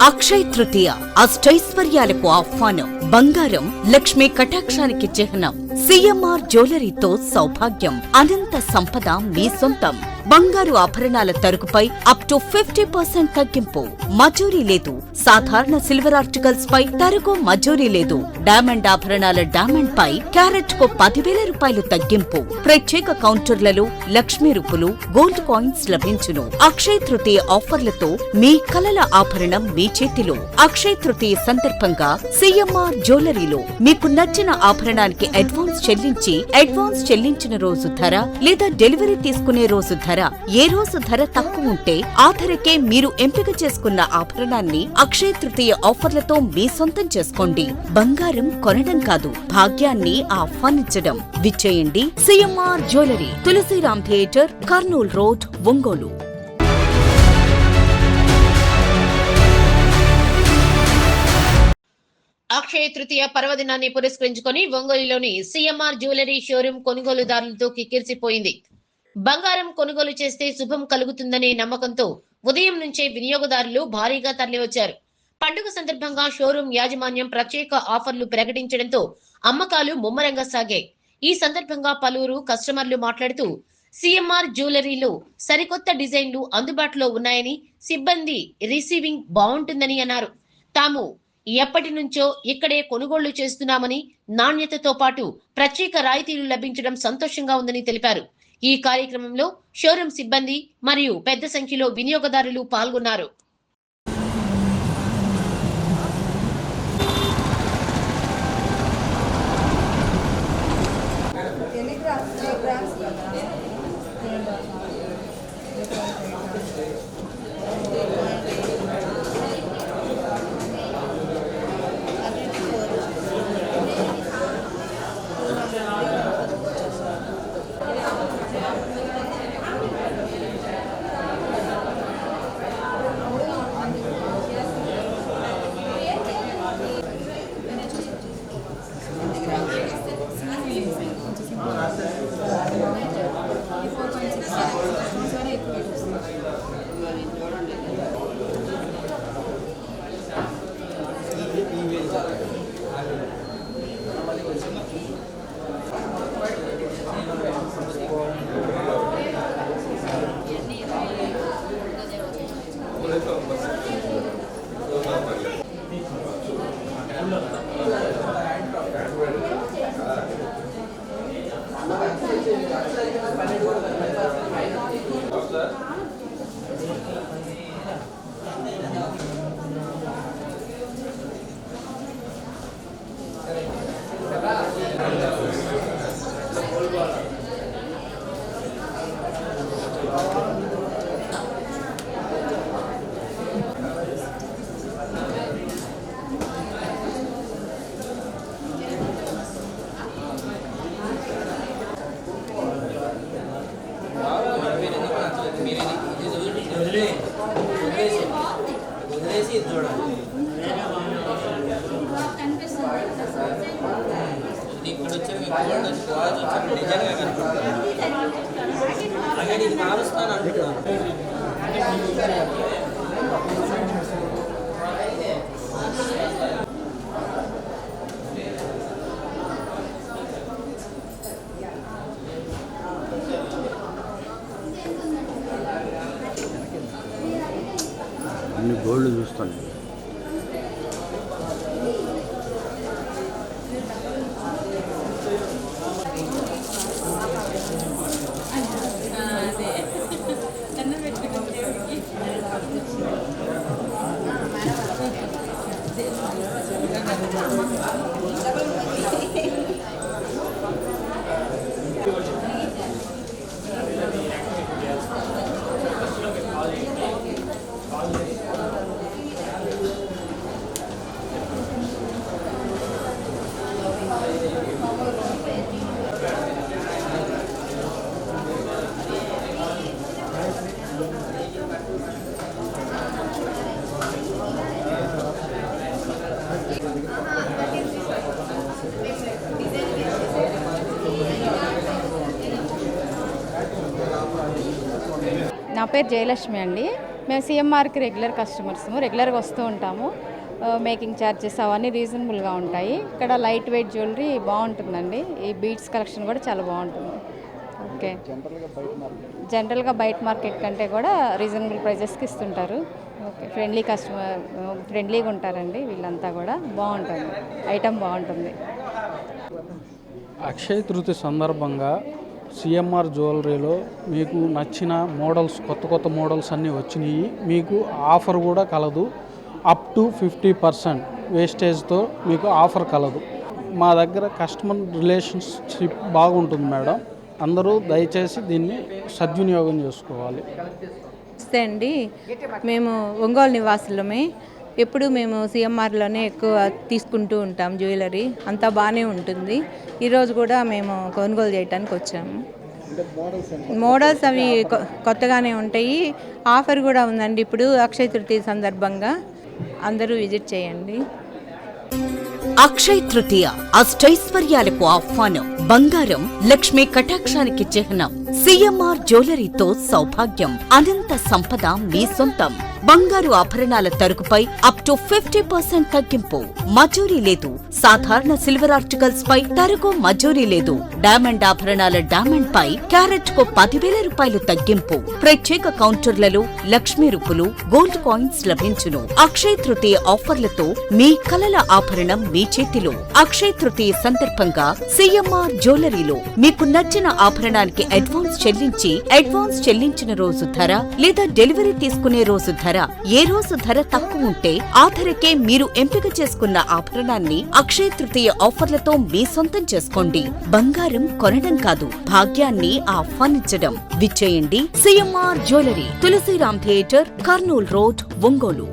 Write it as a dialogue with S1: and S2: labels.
S1: అక్షయ తృతీయ అష్టైశ్వర్యాలకు ఆహ్వానం. బంగారం లక్ష్మీ కటాక్షానికి చిహ్నం. సిఎంఆర్ జ్యువెలరీతో సౌభాగ్యం, అనంత సంపద మీ సొంతం. బంగారు ఆభరణాల తరుగుపై అప్ టు 50% తగ్గింపు. మజూరీ లేదు. సాధారణ సిల్వర్ ఆర్టికల్స్ పై తరుగు మజూరీ లేదు. డైమండ్ ఆభరణాల డైమండ్ పై క్యారెట్ కు 10,000 రూపాయలు తగ్గింపు. ప్రత్యేక కౌంటర్లలో లక్ష్మీ రూపులు, గోల్డ్ కాయిన్స్ లభించును. అక్షయ తృతీయ ఆఫర్లతో మీ కలల ఆభరణం మీ చేతిలో. అక్షయ తృతీయ సందర్భంగా సిఎంఆర్ జ్యువెలరీలో మీకు నచ్చిన ఆభరణానికి అడ్వాన్స్ చెల్లించిన రోజు ధర లేదా డెలివరీ తీసుకునే రోజు ధర, ఏ రోజు ధర తక్కువ ఉంటే ఆ ధరకే మీరు ఎంపిక చేసుకున్న ఆభరణాన్ని అక్షయ తృతీయ ఆఫర్లతో మీ సొంతం చేసుకోండి. బంగారం కొనడం కాదు, భాగ్యాన్ని ఆహ్వానించడం. విచ్చేయండి CMR jewellery, Tulasiram theatre, Kurnool road, Ongole.
S2: Akshaya Tritiya పర్వదినాన్ని పురస్కరించుకొని ఒంగోలులోని సిఎంఆర్ జ్యువెలరీ షోరూం కొనుగోలుదారులతో కిక్కిరిసిపోయింది. బంగారం కొనుగోలు చేస్తే శుభం కలుగుతుందనే నమ్మకంతో ఉదయం నుంచే వినియోగదారులు భారీగా తరలివచ్చారు. పండుగ సందర్భంగా షోరూం యాజమాన్యం ప్రత్యేక ఆఫర్లు ప్రకటించడంతో అమ్మకాలు ముమ్మరంగా సాగాయి. ఈ సందర్భంగా పలువురు కస్టమర్లు మాట్లాడుతూ సిఎంఆర్ జ్యువెలరీలో సరికొత్త డిజైన్లు అందుబాటులో ఉన్నాయని, సిబ్బంది రిసీవింగ్ బాగుంటుందని అన్నారు. తాము ఎప్పటి నుంచో ఇక్కడే కొనుగోళ్లు చేస్తున్నామని, నాణ్యతతో పాటు ప్రత్యేక రాయితీలు లభించడం సంతోషంగా ఉందని తెలిపారు. ఈ కార్యక్రమంలో షోరూం సిబ్బంది మరియు పెద్ద సంఖ్యలో వినియోగదారులు పాల్గొన్నారు.
S3: అన్ని గోల్డ్ చూస్తాను.
S4: నా పేరు జయలక్ష్మి అండి. మేము సిఎంఆర్కి రెగ్యులర్ కస్టమర్స్, రెగ్యులర్గా వస్తూ ఉంటాము. మేకింగ్ ఛార్జెస్ అవన్నీ రీజనబుల్గా ఉంటాయి. ఇక్కడ లైట్ వెయిట్ జ్యువెలరీ బాగుంటుందండి. ఈ బీడ్స్ కలెక్షన్ కూడా చాలా బాగుంటుంది. ఓకే, జనరల్గా బయట మార్కెట్ కంటే కూడా రీజనబుల్ ప్రైజెస్కి ఇస్తుంటారు. ఓకే, ఫ్రెండ్లీగా ఉంటారండి వీళ్ళంతా కూడా. బాగుంటుంది, ఐటమ్ బాగుంటుంది.
S5: అక్షయ తృతీయ సందర్భంగా సిఎంఆర్ జ్యువెలరీలో మీకు నచ్చిన మోడల్స్, కొత్త మోడల్స్ అన్నీ వచ్చినాయి. మీకు ఆఫర్ కూడా కలదు. అప్ టు 50% వేస్టేజ్తో మీకు ఆఫర్ కలదు. మా దగ్గర కస్టమర్ రిలేషన్షిప్ బాగుంటుంది మేడం. అందరూ దయచేసి దీన్ని సద్వినియోగం చేసుకోవాలి.
S6: నమస్తే అండి, మేము ఒంగోలు నివాసులమే. ఎప్పుడు మేము సిఎంఆర్లోనే ఎక్కువ తీసుకుంటూ ఉంటాం జ్యువెలరీ. అంతా బాగానే ఉంటుంది. ఈరోజు కూడా మేము కొనుగోలు చేయడానికి వచ్చాము. మోడల్స్ అవి కొత్తగానే ఉంటాయి. ఆఫర్ కూడా ఉందండి ఇప్పుడు అక్షయ తృతీయ సందర్భంగా. అందరూ విజిట్ చేయండి.
S1: అక్షయ తృతీయ అష్టైశ్వర్యాలకు ఆహ్వానం. బంగారం లక్ష్మీ కటాక్షానికి చిహ్నం. సిఎంఆర్ జ్యువెలరీతో సౌభాగ్యం, అనంత సంపద మీ సొంతం. బంగారు ఆభరణాల తరుగుపై అప్ టు 50% తగ్గింపు. మజూరీ లేదు. సాధారణ సిల్వర్ ఆర్టికల్స్ పై తరుగు మజూరీ లేదు. డైమండ్ ఆభరణాల డైమండ్ పై క్యారెట్ కు 10,000 రూపాయలు తగ్గింపు. ప్రత్యేక కౌంటర్లలో లక్ష్మీ రూపులు, గోల్డ్ కాయిన్స్ లభించును. అక్షయ తృతీయ ఆఫర్లతో మీ కలల ఆభరణం మీ చేతిలో. అక్షయ తృతీయ సందర్భంగా సిఎంఆర్ జ్యువెలరీలో మీకు నచ్చిన ఆభరణానికి అడ్వాన్స్ చెల్లించిన రోజు ధర లేదా డెలివరీ తీసుకునే రోజు ధర, ఏ రోజు ధర తక్కువ ఉంటే ఆ ధరకే మీరు ఎంపిక చేసుకున్న ఆభరణాన్ని అక్షయ తృతీయ ఆఫర్లతో మీ సొంతం చేసుకోండి. బంగారం కొనడం కాదు, భాగ్యాన్ని ఆహ్వానించడం. విచ్చేయండి CMR jewellery, Tulasiram theatre, Kurnool road, Ongole.